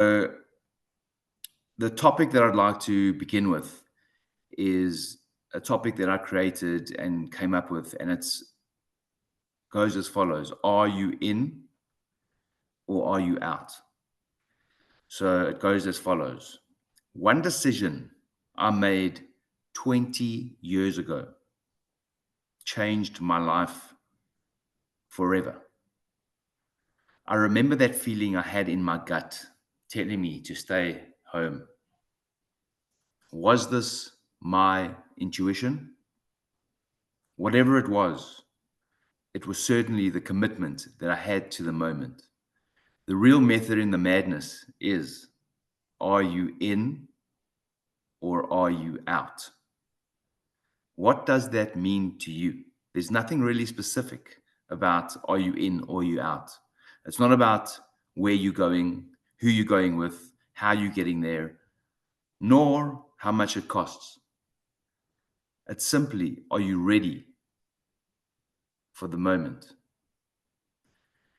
the topic that I'd like to begin with is a topic that I created and came up with, and it's goes as follows: Are you in or are you out? So it goes as follows. One decision I made 20 years ago changed my life forever. I remember that feeling I had in my gut telling me to stay home. Was this my intuition? Whatever it was certainly the commitment that I had to the moment. The real method in the madness is, are you in or are you out? What does that mean to you? There's nothing really specific about are you in or are you out. It's not about where you're going, who you're going with, how you're getting there, nor how much it costs. It's simply, are you ready for the moment?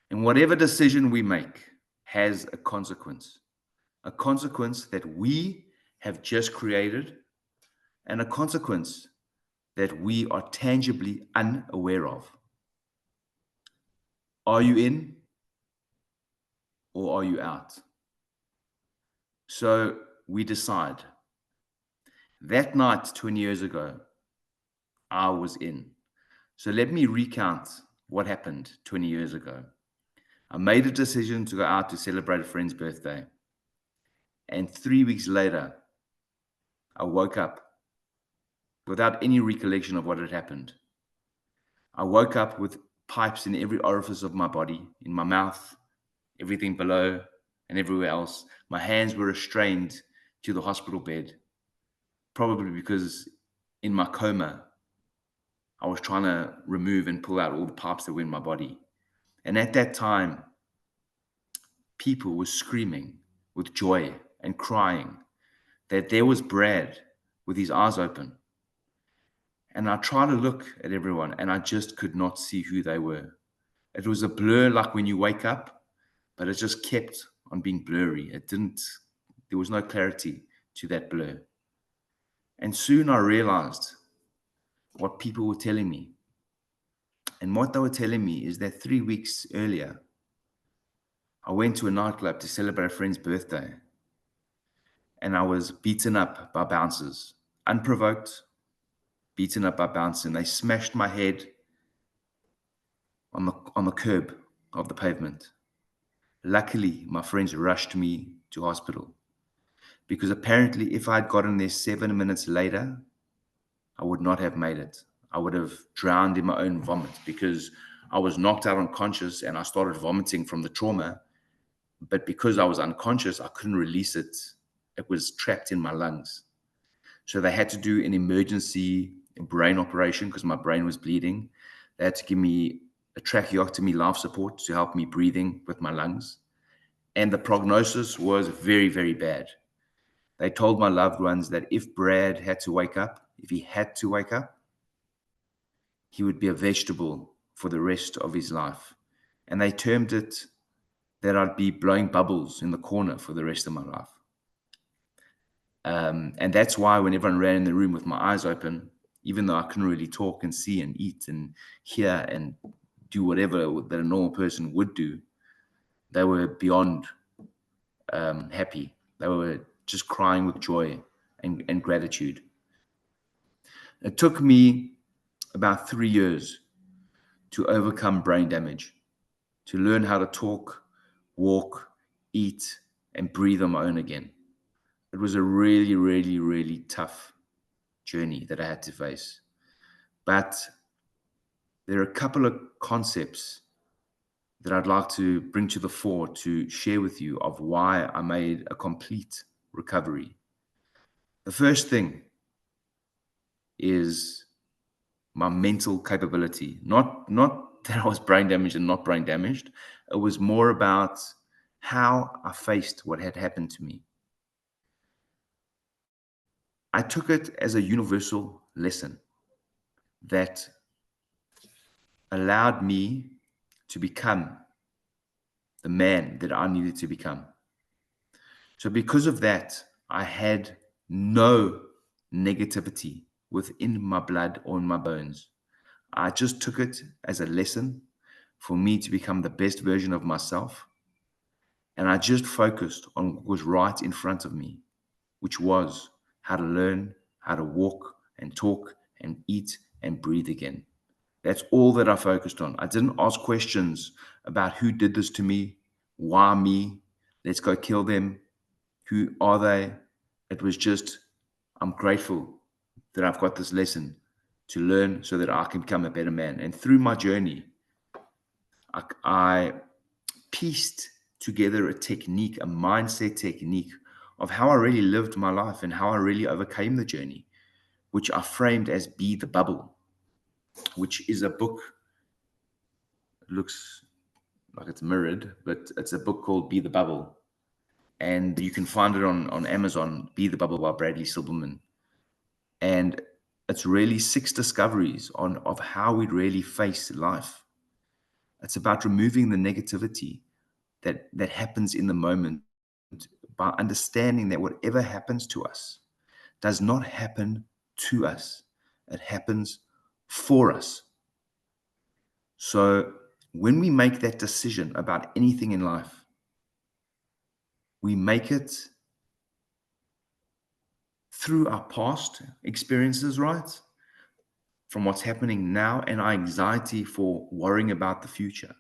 And whatever decision we make has a consequence that we have just created, and a consequence that we are tangibly unaware of. Are you in or are you out? So we decide. That night 20 years ago, I was in. So let me recount what happened 20 years ago. I made a decision to go out to celebrate a friend's birthday. And 3 weeks later, I woke up without any recollection of what had happened. I woke up with pipes in every orifice of my body, in my mouth, everything below, and everywhere else. My hands were restrained to the hospital bed, probably because in my coma, I was trying to remove and pull out all the pipes that were in my body. And at that time, people were screaming with joy and crying that there was Brad with his eyes open. And I tried to look at everyone and I just could not see who they were. It was a blur like when you wake up, but it just kept on being blurry. There was no clarity to that blur. And soon I realized what people were telling me. And what they were telling me is that 3 weeks earlier, I went to a nightclub to celebrate a friend's birthday. And I was beaten up by bouncers, unprovoked, beaten up by bouncers. And they smashed my head on the curb of the pavement. Luckily, my friends rushed me to hospital because apparently if I'd gotten there 7 minutes later, I would not have made it. I would have drowned in my own vomit because I was knocked out unconscious and I started vomiting from the trauma. But because I was unconscious, I couldn't release it. It was trapped in my lungs. So they had to do an emergency brain operation because my brain was bleeding. They had to give me a tracheotomy, life support to help me breathing with my lungs. And the prognosis was very, very bad. They told my loved ones that if Brad had to wake up, if he had to wake up, he would be a vegetable for the rest of his life. And they termed it that I'd be blowing bubbles in the corner for the rest of my life. And that's why when everyone ran in the room with my eyes open, even though I couldn't really talk and see and eat and hear and do whatever that a normal person would do, they were beyond happy. They were just crying with joy and gratitude. It took me about 3 years to overcome brain damage, to learn how to talk, walk, eat, and breathe on my own again. It was a really, really, really tough journey that I had to face. But there are a couple of concepts that I'd like to bring to the fore to share with you of why I made a complete recovery. The first thing is my mental capability. Not that I was brain damaged and not brain damaged. It was more about how I faced what had happened to me. I took it as a universal lesson that allowed me to become the man that I needed to become. So because of that, I had no negativity within my blood or in my bones. I just took it as a lesson for me to become the best version of myself. And I just focused on what was right in front of me, which was how to learn, how to walk and talk and eat and breathe again. That's all that I focused on. I didn't ask questions about who did this to me, why me, let's go kill them, who are they. It was just, I'm grateful that I've got this lesson to learn so that I can become a better man. And through my journey, I pieced together a technique, a mindset technique of how I really lived my life and how I really overcame the journey, which I framed as Be the Bubble, which is a book. It looks like it's mirrored, but it's a book called Be the Bubble. And you can find it on Amazon, Be the Bubble by Bradley Silberman. And it's really 6 discoveries of how we really face life. It's about removing the negativity that happens in the moment by understanding that whatever happens to us does not happen to us. It happens for us. So when we make that decision about anything in life, we make it through our past experiences, right? From what's happening now and our anxiety for worrying about the future.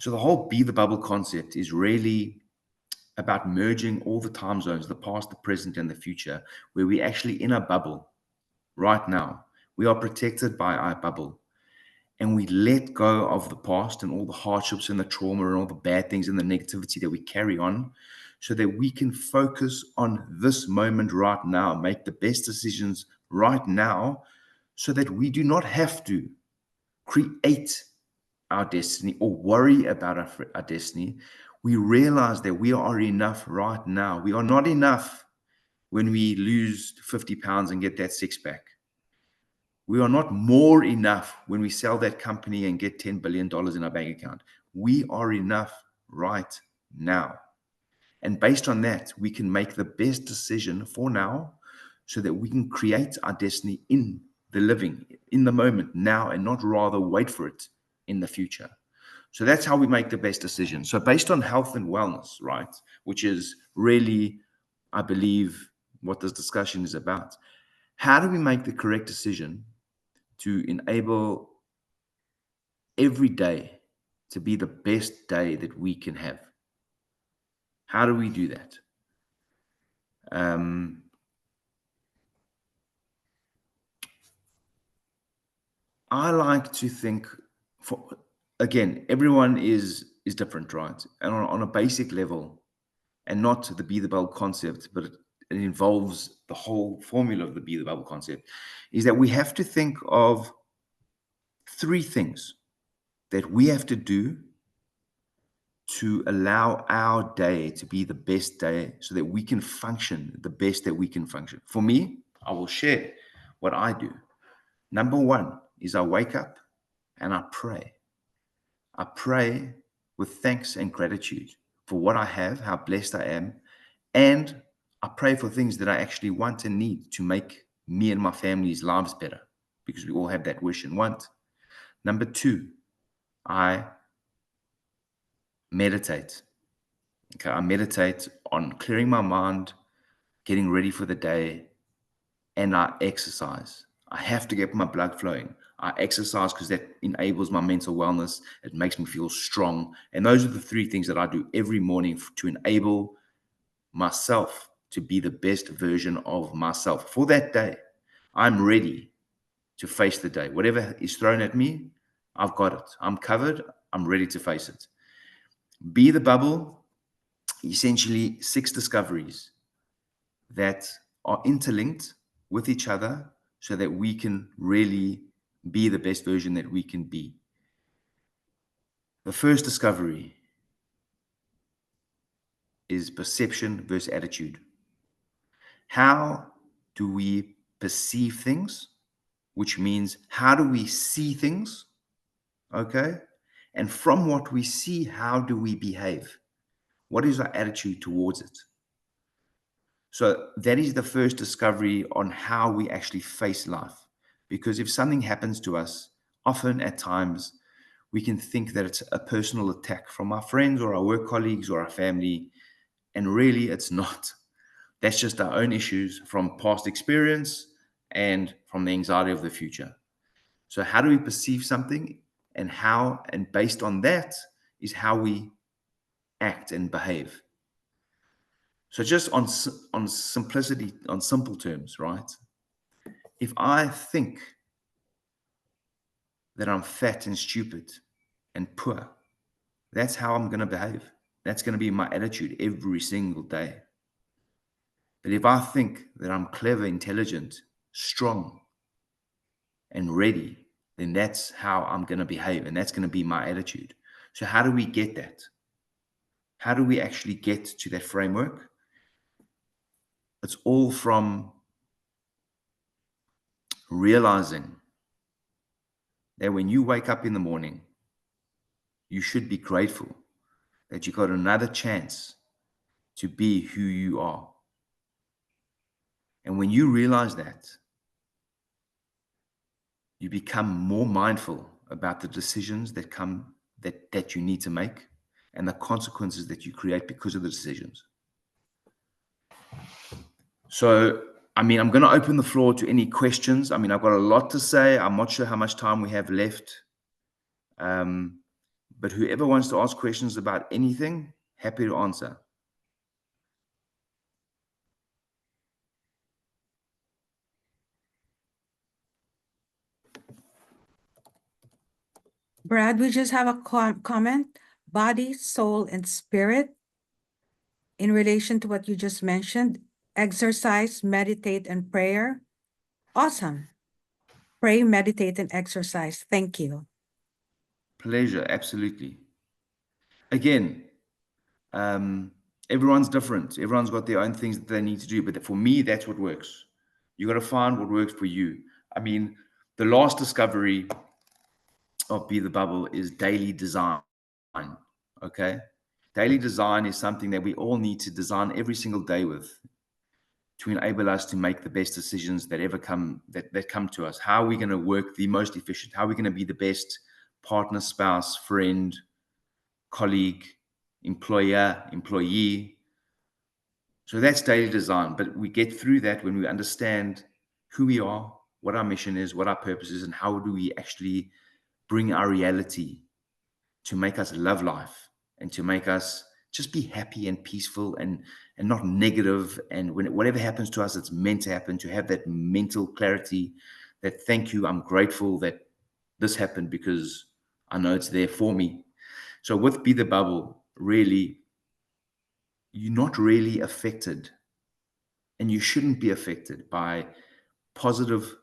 So the whole Be the Bubble concept is really about merging all the time zones, the past, the present, and the future, where we're actually in a bubble right now. We are protected by our bubble. And we let go of the past and all the hardships and the trauma and all the bad things and the negativity that we carry on so that we can focus on this moment right now, make the best decisions right now so that we do not have to create our destiny or worry about our destiny. We realize that we are enough right now. We are not enough when we lose 50 pounds and get that six pack. We are not more enough when we sell that company and get $10 billion in our bank account. We are enough right now. And based on that, we can make the best decision for now so that we can create our destiny in the living, in the moment now, and not rather wait for it in the future. So that's how we make the best decision. So based on health and wellness, right, which is really, I believe, what this discussion is about. How do we make the correct decision to enable every day to be the best day that we can have? How do we do that? I like to think, again, everyone is different, right? And on a basic level, and not the Be the Bubble concept, but it involves the whole formula of the Be the Bubble concept, is that we have to think of 3 things that we have to do to allow our day to be the best day so that we can function the best that we can function. For me, I will share what I do. Number 1 is I wake up and I pray. I pray with thanks and gratitude for what I have, how blessed I am, and I pray for things that I actually want and need to make me and my family's lives better, because we all have that wish and want. Number 2, I meditate. Okay, I meditate on clearing my mind, getting ready for the day, and I exercise. I have to get my blood flowing. I exercise because that enables my mental wellness. It makes me feel strong. And those are the 3 things that I do every morning to enable myself to be the best version of myself for that day. I'm ready to face the day. Whatever is thrown at me, I've got it. I'm covered. I'm ready to face it. Be the Bubble, essentially 6 discoveries that are interlinked with each other so that we can really be the best version that we can be. The first discovery is perception versus attitude. How do we perceive things? Which means, how do we see things? Okay. And from what we see, how do we behave? What is our attitude towards it? So that is the first discovery on how we actually face life. Because if something happens to us, often at times we can think that it's a personal attack from our friends or our work colleagues or our family, and really it's not. That's just our own issues from past experience and from the anxiety of the future. So how do we perceive something, and how, and based on that is how we act and behave. So just on simplicity, on simple terms, right? If I think that I'm fat and stupid and poor, that's how I'm going to behave. That's going to be my attitude every single day. But if I think that I'm clever, intelligent, strong, and ready, then that's how I'm going to behave, and that's going to be my attitude. So how do we get that? How do we actually get to that framework? It's all from realizing that when you wake up in the morning, you should be grateful that you got another chance to be who you are. And when you realize that, you become more mindful about the decisions that you need to make and the consequences that you create because of the decisions. So, I'm going to open the floor to any questions. I've got a lot to say. I'm not sure how much time we have left. But whoever wants to ask questions about anything, happy to answer. Brad, we just have a comment. Body, soul, and spirit, in relation to what you just mentioned, exercise, meditate, and prayer. Awesome. Pray, meditate, and exercise. Thank you. Pleasure, absolutely. Again, everyone's different. Everyone's got their own things that they need to do. But for me, that's what works. You got to find what works for you. The last discovery of Be the Bubble is daily design. Okay? Daily design is something that we all need to design every single day with, to enable us to make the best decisions that ever come to us. How are we going to work the most efficient? How are we going to be the best partner, spouse, friend, colleague, employer, employee? So that's daily design. But we get through that when we understand who we are, what our mission is, what our purpose is, and how do we actually bring our reality to make us love life and to make us just be happy and peaceful and not negative. And whatever happens to us, it's meant to happen, to have that mental clarity that, thank you, I'm grateful that this happened because I know it's there for me. So with Be the Bubble, really, you're not really affected, and you shouldn't be affected by positive,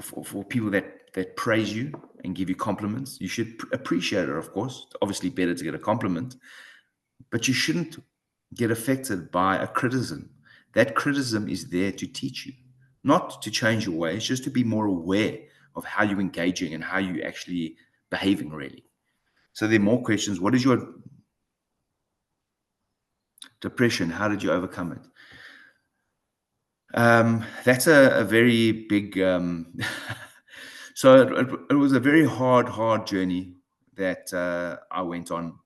for people that praise you and give you compliments. You should appreciate it, of course. It's obviously better to get a compliment, but you shouldn't get affected by a criticism. That criticism is there to teach you, not to change your ways, just to be more aware of how you're engaging and how you actually behaving, really. So there are more questions. What is your depression? How did you overcome it? That's a very big. So it was a very hard journey that I went on.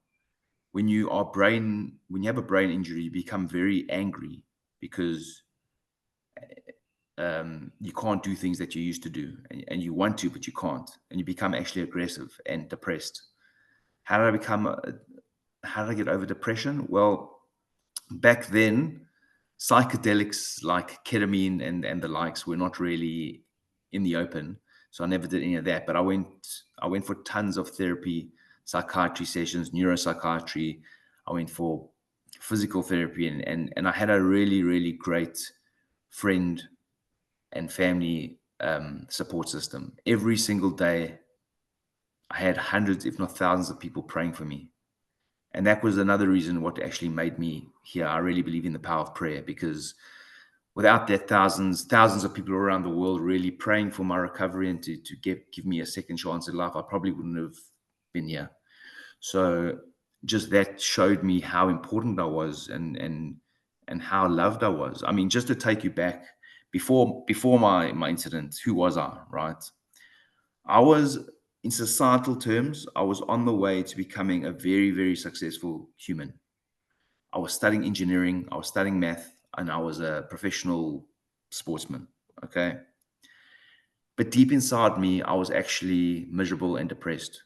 When you have a brain injury, you become very angry because you can't do things that you used to do, and you want to, but you can't, and you become actually aggressive and depressed. How did I become? How did I get over depression? Well, back then, psychedelics like ketamine and the likes were not really in the open, so I never did any of that. But I went for tons of therapy, psychiatry sessions, neuropsychiatry. I went for physical therapy, and I had a really great friend and family support system. Every single day, I had hundreds, if not thousands, of people praying for me. And that was another reason what actually made me here. I really believe in the power of prayer, because without that, thousands of people around the world really praying for my recovery and to give me a second chance at life, I probably wouldn't have been here. So just that showed me how important I was, and and how loved I was. I mean, just to take you back before my incident, who was I, right? I was, in societal terms, I was on the way to becoming a very, very successful human. I was studying engineering, I was studying math, and I was a professional sportsman. Okay. But deep inside me, I was actually miserable and depressed.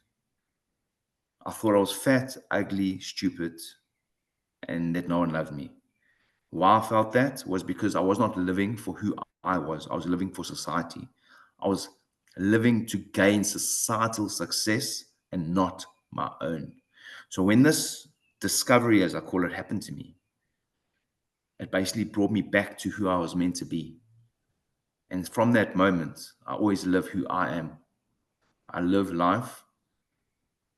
I thought I was fat, ugly, stupid, and that no one loved me. Why I felt that was because I was not living for who I was. I was living for society. I was living to gain societal success and not my own. So when this discovery, as I call it, happened to me, it basically brought me back to who I was meant to be. And from that moment, I always live who I am. I live life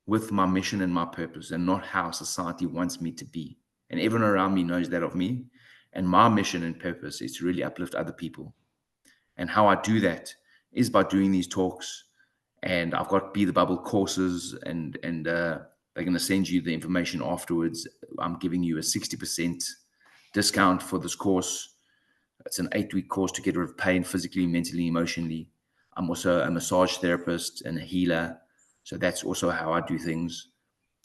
with my mission and my purpose and not how society wants me to be. And everyone around me knows that of me. And my mission and purpose is to really uplift other people. And how I do that is by doing these talks. And I've got Be the Bubble courses, and they're going to send you the information afterwards. I'm giving you a 60% discount for this course. It's an 8-week course to get rid of pain physically, mentally, emotionally. I'm also a massage therapist and a healer. So that's also how I do things.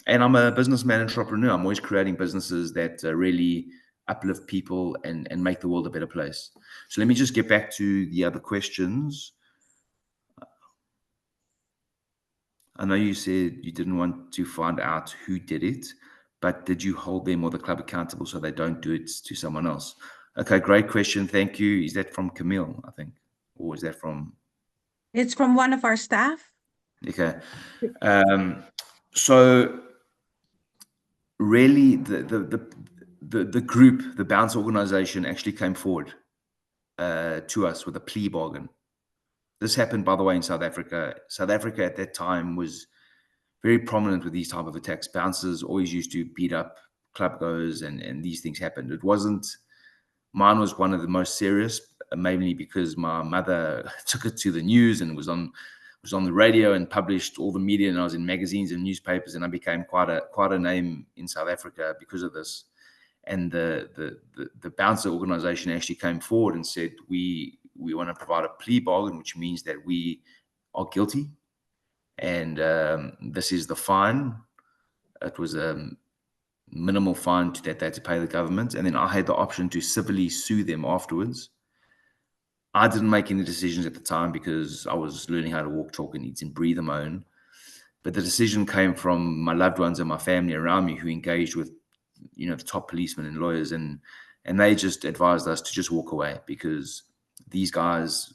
And I'm a businessman, entrepreneur. I'm always creating businesses that really uplift people and make the world a better place. So let me just get back to the other questions. I know you said you didn't want to find out who did it, but did you hold them or the club accountable so they don't do it to someone else? Okay, great question. Thank you. Is that from Camille, I think? Or is that from... It's from one of our staff. Okay. So really the group, the Bounce organization, actually came forward to us with a plea bargain. This happened, by the way, in South Africa. South Africa at that time was very prominent with these type of attacks. Bouncers always used to beat up club goers, and these things happened. It wasn't... Mine was one of the most serious, mainly because my mother took it to the news and was on the radio and published all the media, and I was in magazines and newspapers, and I became quite a name in South Africa because of this. And the bouncer organization actually came forward and said, we want to provide a plea bargain, which means that we are guilty, and this is the fine. It was a minimal fine that they had to pay the government, and then I had the option to civilly sue them afterwards. I didn't make any decisions at the time because I was learning how to walk, talk, and eat and breathe on my own. But the decision came from my loved ones and my family around me, who engaged with, the top policemen and lawyers, and they just advised us to just walk away, because these guys,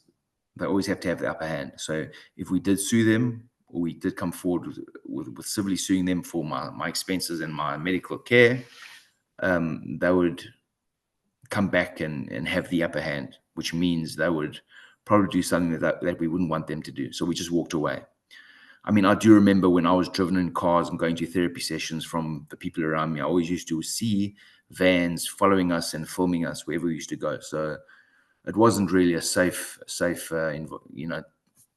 they always have to have the upper hand. So if we did sue them, or we did come forward with civilly suing them for my expenses and my medical care, they would come back and have the upper hand, which means they would probably do something that we wouldn't want them to do. So we just walked away. I mean, I do remember when I was driven in cars and going to therapy sessions from the people around me, I always used to see vans following us and filming us wherever we used to go. So it wasn't really a safe,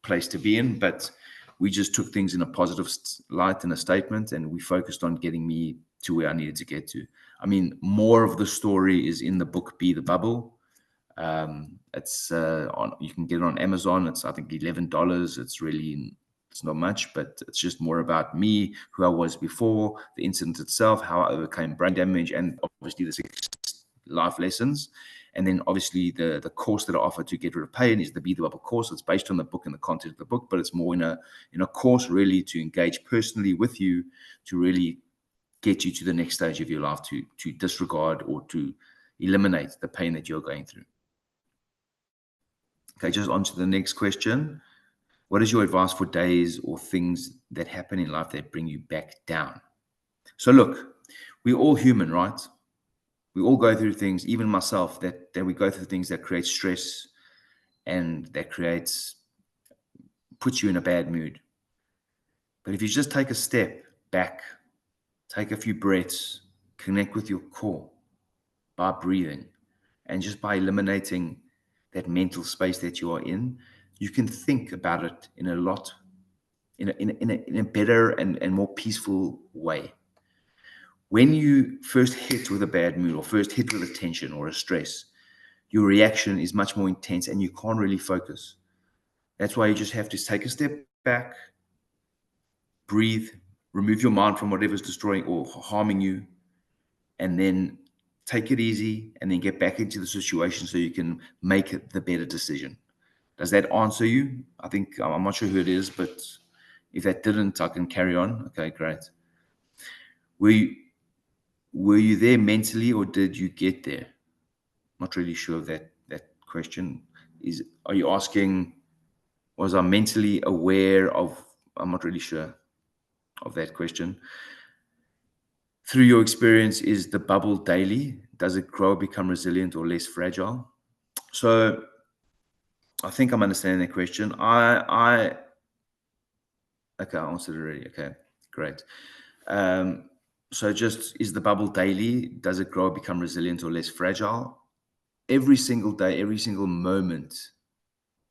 place to be in, but we just took things in a positive light and a statement, and we focused on getting me to where I needed to get to. I mean, more of the story is in the book, Be the Bubble. It's you can get it on Amazon. It's, I think, $11. It's not much, but it's just more about me, who I was before, the incident itself, how I overcame brain damage, and obviously the 6 life lessons. And then obviously the course that I offer to get rid of pain is the Be the Bubble course. It's based on the book and the content of the book, but it's more in a course really to engage personally with you, to really get you to the next stage of your life, to disregard or to eliminate the pain that you're going through. Okay, just on to the next question. What is your advice for days or things that happen in life that bring you back down? So look, we're all human, right? We all go through things, even myself, that we go through things that create stress and that puts you in a bad mood. But if you just take a step back, take a few breaths, connect with your core by breathing, and just by eliminating that mental space that you are in, you can think about it in a better and more peaceful way. When you first hit with a bad mood or first hit with a tension or a stress, your reaction is much more intense and you can't really focus. That's why you just have to take a step back, breathe, remove your mind from whatever's destroying or harming you, and then take it easy and then get back into the situation so you can make the better decision. Does that answer you? I think, I'm not sure who it is, but if that didn't, I can carry on. Okay, great. Were you there mentally or did you get there? Not really sure of that question. Are you asking, was I mentally aware of, I'm not really sure of that question. Through your experience, is the bubble daily? Does it grow, become resilient or less fragile? So I think I'm understanding that question. Okay, I answered already. Okay, great. So just, is the bubble daily? Does it grow, become resilient or less fragile? Every single day, every single moment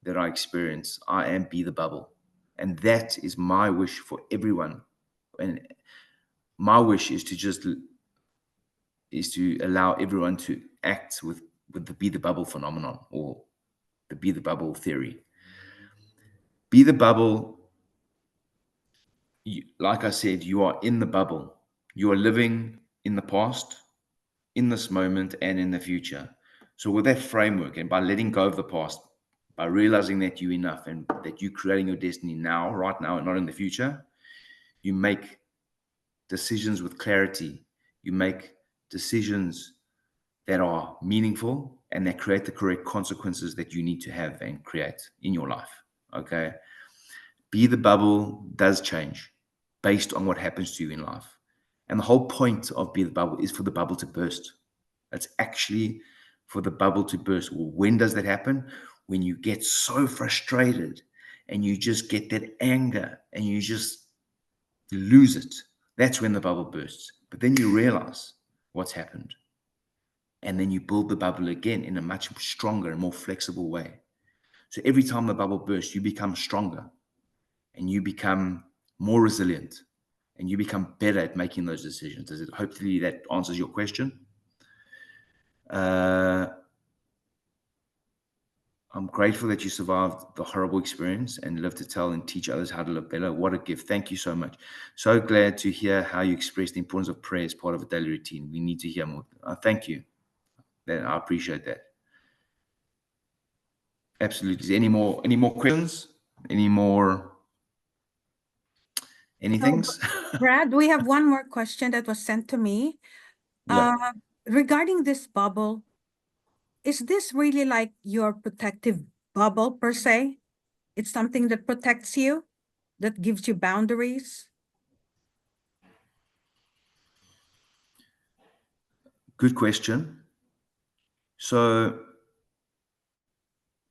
that I experience, I am be the bubble. And that is my wish for everyone. And my wish is to allow everyone to act with the be the bubble phenomenon or the be the bubble theory. Be the bubble. Like I said, you are in the bubble. You are living in the past, in this moment, and in the future. So with that framework and by letting go of the past, by realizing that you're enough and that you're creating your destiny now, right now, and not in the future, you make decisions with clarity. You make decisions that are meaningful and that create the correct consequences that you need to have and create in your life. Okay. Be the bubble does change based on what happens to you in life. And the whole point of Be the Bubble is for the bubble to burst. It's actually for the bubble to burst. Well, when does that happen? When you get so frustrated and you just get that anger and you just lose it. That's when the bubble bursts. But then you realize what's happened. And then you build the bubble again in a much stronger and more flexible way. So every time the bubble bursts, you become stronger and you become more resilient and you become better at making those decisions. Hopefully that answers your question. I'm grateful that you survived the horrible experience and live to tell and teach others how to live better. What a gift. Thank you so much. So glad to hear how you express the importance of prayer as part of a daily routine. We need to hear more. Thank you. I appreciate that. Absolutely. Is there any more questions? Anything? Brad, we have one more question that was sent to me. Yeah. Regarding this bubble, is this really like your protective bubble per se? It's something that protects you, that gives you boundaries? Good question. So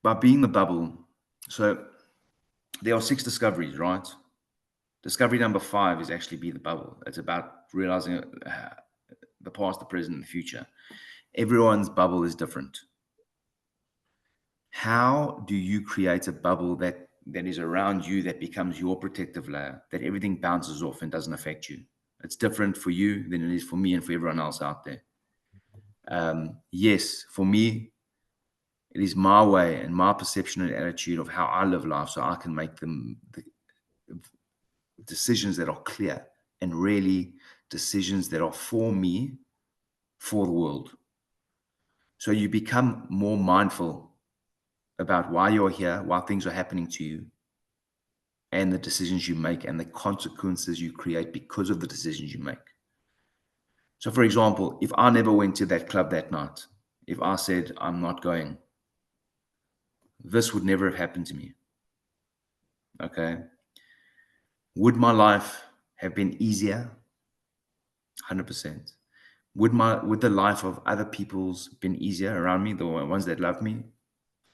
by being the bubble, so there are 6 discoveries, right? Discovery number 5 is actually be the bubble. It's about realizing the past, the present, and the future. Everyone's bubble is different. How do you create a bubble that is around you, that becomes your protective layer, that everything bounces off and doesn't affect you? It's different for you than it is for me and for everyone else out there. Yes, for me, it is my way and my perception and attitude of how I live life so I can make the decisions that are clear and really decisions that are for me, for the world. So you become more mindful about why you're here, why things are happening to you, and the decisions you make and the consequences you create because of the decisions you make. So, for example, if I never went to that club that night, if I said, I'm not going, this would never have happened to me. Okay. Would my life have been easier? 100%. Would the life of other people's been easier around me, the ones that love me?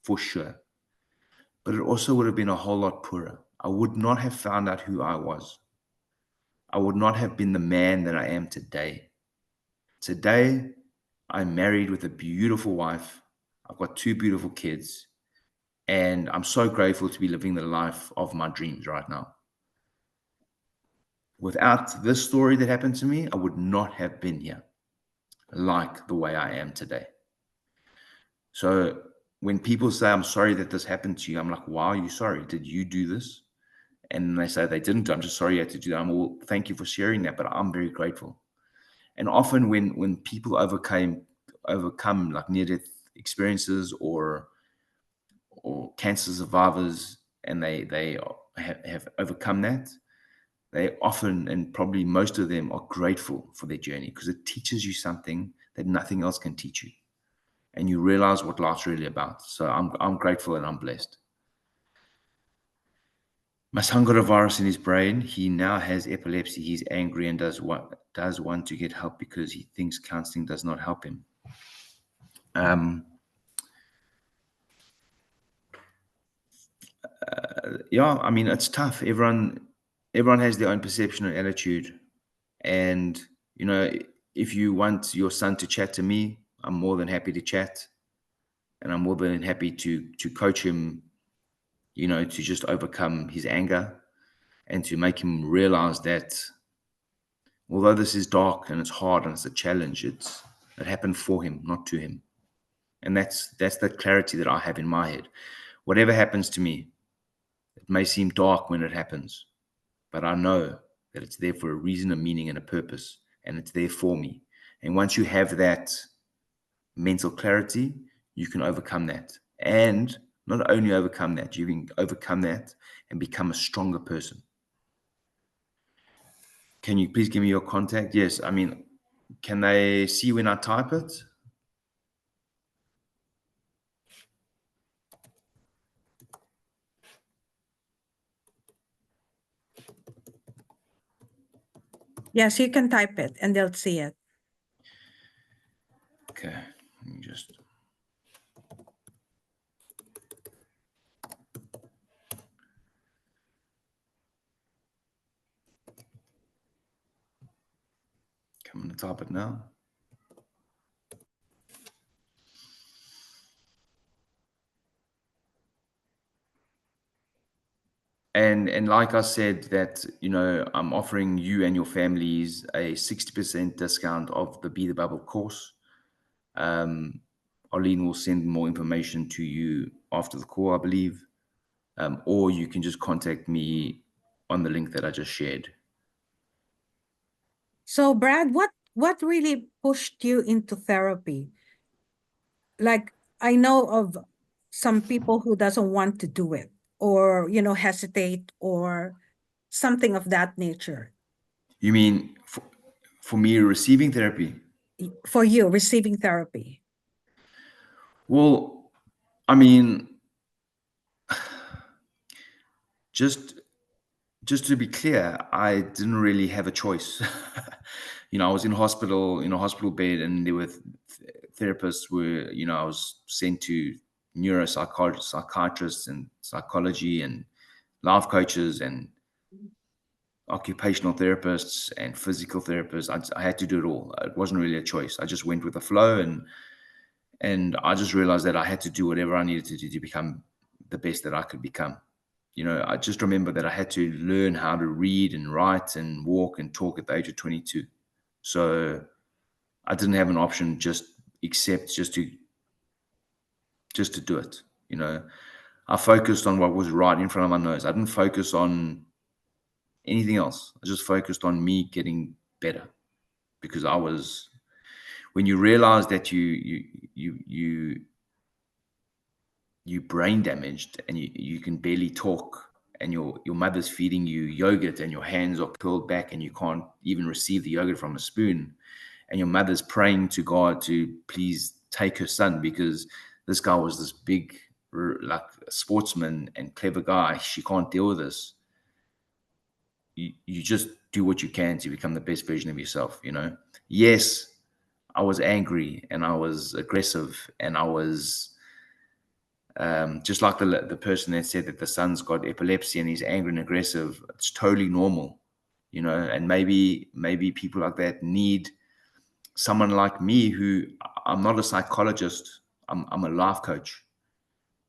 For sure. But it also would have been a whole lot poorer. I would not have found out who I was. I would not have been the man that I am today. Today, I'm married with a beautiful wife. I've got 2 beautiful kids. And I'm so grateful to be living the life of my dreams right now. Without this story that happened to me, I would not have been here like the way I am today. So when people say, I'm sorry that this happened to you, I'm like, why are you sorry? Did you do this? And they say they didn't. I'm just sorry you had to do that. I'm all, thank you for sharing that, but I'm very grateful. And often when people overcome like near-death experiences or cancer survivors, and they have overcome that, they often, and probably most of them, are grateful for their journey because it teaches you something that nothing else can teach you, and you realize what life's really about. So I'm grateful and I'm blessed. My son got a virus in his brain. He now has epilepsy. He's angry and does want to get help because he thinks counseling does not help him. Yeah, I mean, it's tough. Everyone has their own perception and attitude. And, you know, if you want your son to chat to me, I'm more than happy to chat. And I'm more than happy to coach him, you know, to just overcome his anger and to make him realize that although this is dark and it's hard and it's a challenge, it happened for him, not to him. And that's the clarity that I have in my head. Whatever happens to me, it may seem dark when it happens, but I know that it's there for a reason, a meaning, and a purpose, and it's there for me. And once you have that mental clarity, you can overcome that. And not only overcome that, you can overcome that and become a stronger person. Can you please give me your contact? Yes, I mean, can they see when I type it? Yes, you can type it and they'll see it. Okay, let me just. I'm going to type it now. And like I said, that, you know, I'm offering you and your families a 60% discount of the Be the Bubble course. Arlene will send more information to you after the call, I believe. Or you can just contact me on the link that I just shared. So Brad, what really pushed you into therapy? Like, I know of some people who doesn't want to do it, or hesitate, or something of that nature. You mean for me receiving therapy? For you receiving therapy. Well, I mean, just to be clear, I didn't really have a choice. You know, I was in hospital, in a hospital bed, and there were therapists were, you know, I was sent to psychiatrists and psychology and life coaches and occupational therapists and physical therapists. I had to do it all. It wasn't really a choice. I just went with the flow, and I just realized that I had to do whatever I needed to do to become the best that I could become. You know, I just remember that I had to learn how to read and write and walk and talk at the age of 22. So I didn't have an option except just to do it. You know, I focused on what was right in front of my nose. I didn't focus on anything else. I just focused on me getting better, because when you realize that you brain damaged and you can barely talk, and your mother's feeding you yogurt and your hands are curled back and you can't even receive the yogurt from a spoon, and your mother's praying to God to please take her son because this guy was this big like sportsman and clever guy, she can't deal with this. You just do what you can to become the best version of yourself. You know, yes, I was angry and I was aggressive and I was just like the person that said that the son's got epilepsy and he's angry and aggressive. It's totally normal, you know. And maybe people like that need someone like me, who I'm not a psychologist. I'm a life coach,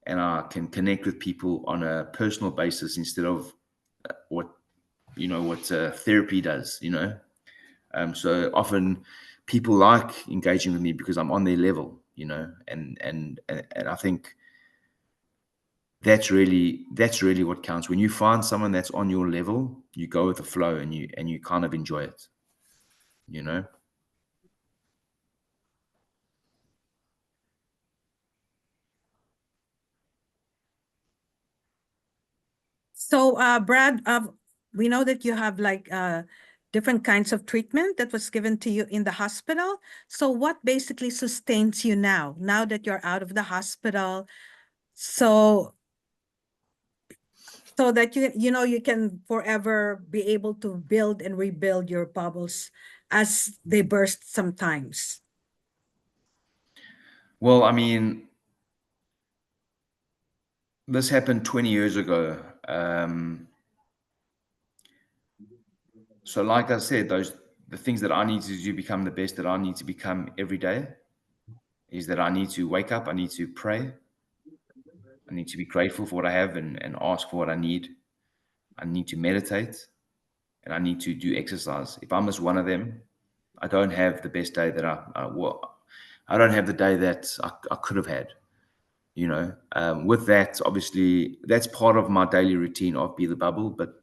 and I can connect with people on a personal basis instead of what what therapy does, so often people like engaging with me because I'm on their level, and I think that's really what counts. When you find someone that's on your level, you go with the flow, and you kind of enjoy it, So, Brad, we know that you have like different kinds of treatment that was given to you in the hospital. So, what basically sustains you now that you're out of the hospital? So, that you can forever be able to build and rebuild your bubbles as they burst sometimes. Well, I mean, this happened 20 years ago. So like I said, the things that I need to do become the best that I need to become every day is that I need to wake up, I need to pray, I need to be grateful for what I have and ask for what I need. I need to meditate, and I need to do exercise. If I miss one of them, I don't have the best day that I don't have the day that I could have had. With that, obviously, that's part of my daily routine of Be the Bubble, but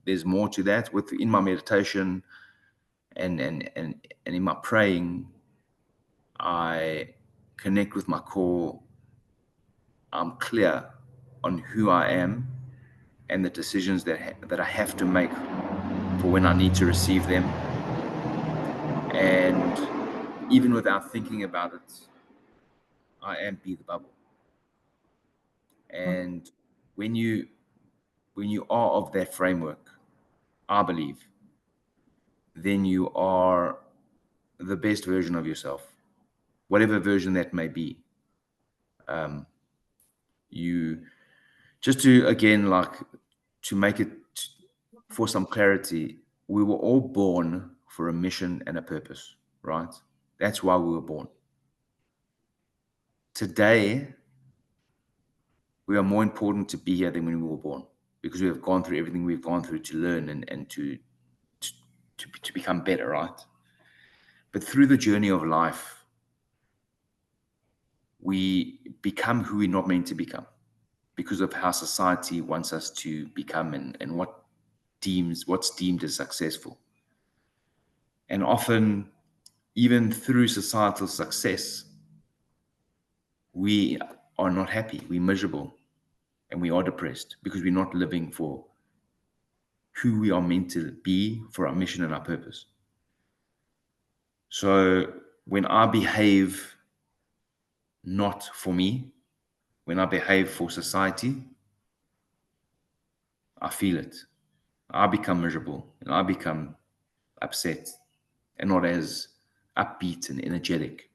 there's more to that. In my meditation and in my praying, I connect with my core. I'm clear on who I am and the decisions that I have to make for when I need to receive them. And even without thinking about it, I am Be the Bubble. And when you are of that framework, I believe, then you are the best version of yourself, whatever version that may be. You just to again like to make it for some clarity, we were all born for a mission and a purpose, right? That's why we were born. Today, we are more important to be here than when we were born because we have gone through everything we've gone through to learn and to become better, right? But through the journey of life, we become who we're not meant to become because of how society wants us to become and what's deemed as successful. And often, even through societal success, we are not happy, we're miserable, and we are depressed because we're not living for who we are meant to be, for our mission and our purpose. So when I behave not for me, when I behave for society, I feel it. I become miserable and I become upset and not as upbeat and energetic.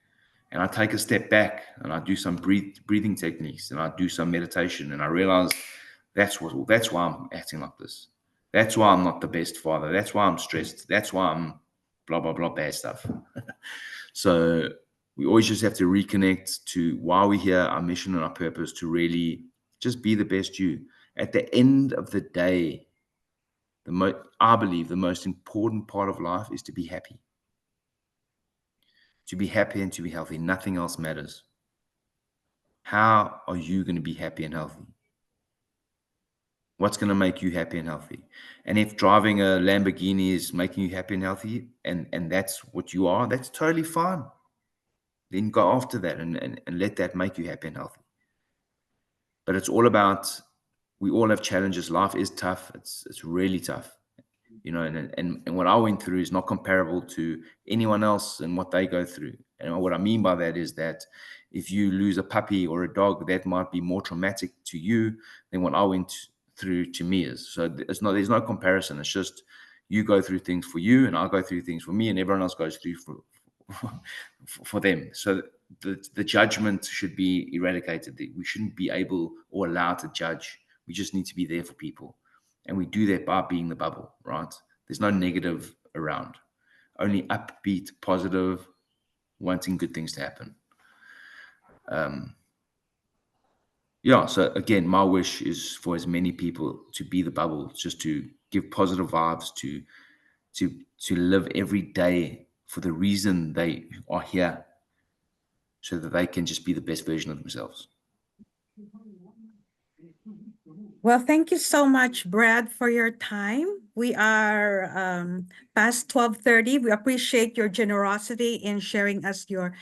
And I take a step back and I do some breathing techniques and I do some meditation and I realize that's why I'm acting like this. That's why I'm not the best father. That's why I'm stressed. That's why I'm blah blah blah bad stuff. So we always just have to reconnect to why we're here, our mission and our purpose, to really just be the best you. At the end of the day, I believe the most important part of life is to be happy. To be happy and to be healthy. Nothing else matters. How are you going to be happy and healthy? What's going to make you happy and healthy? And if driving a Lamborghini is making you happy and healthy, and that's what you are, that's totally fine. Then go after that and let that make you happy and healthy. But it's all about, we all have challenges. Life is tough. It's really tough. And what I went through is not comparable to anyone else and what they go through. And what I mean by that is that if you lose a puppy or a dog, that might be more traumatic to you than what I went through to me is. So there's no comparison. It's just you go through things for you, and I go through things for me, and everyone else goes through for them. So the judgment should be eradicated. We shouldn't be able or allowed to judge. We just need to be there for people. And we do that by being the bubble, right? There's no negative around, only upbeat, positive, wanting good things to happen. Yeah, so again, my wish is for as many people to be the bubble, just to give positive vibes, to live every day for the reason they are here, so that they can just be the best version of themselves. Well, thank you so much, Brad, for your time. We are past 12:30. We appreciate your generosity in sharing us your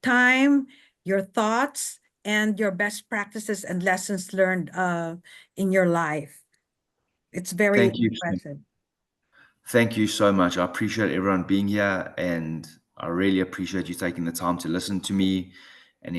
time, your thoughts, and your best practices and lessons learned in your life. It's very Thank you. impressive. Thank you so much. I appreciate everyone being here, and I really appreciate you taking the time to listen to me.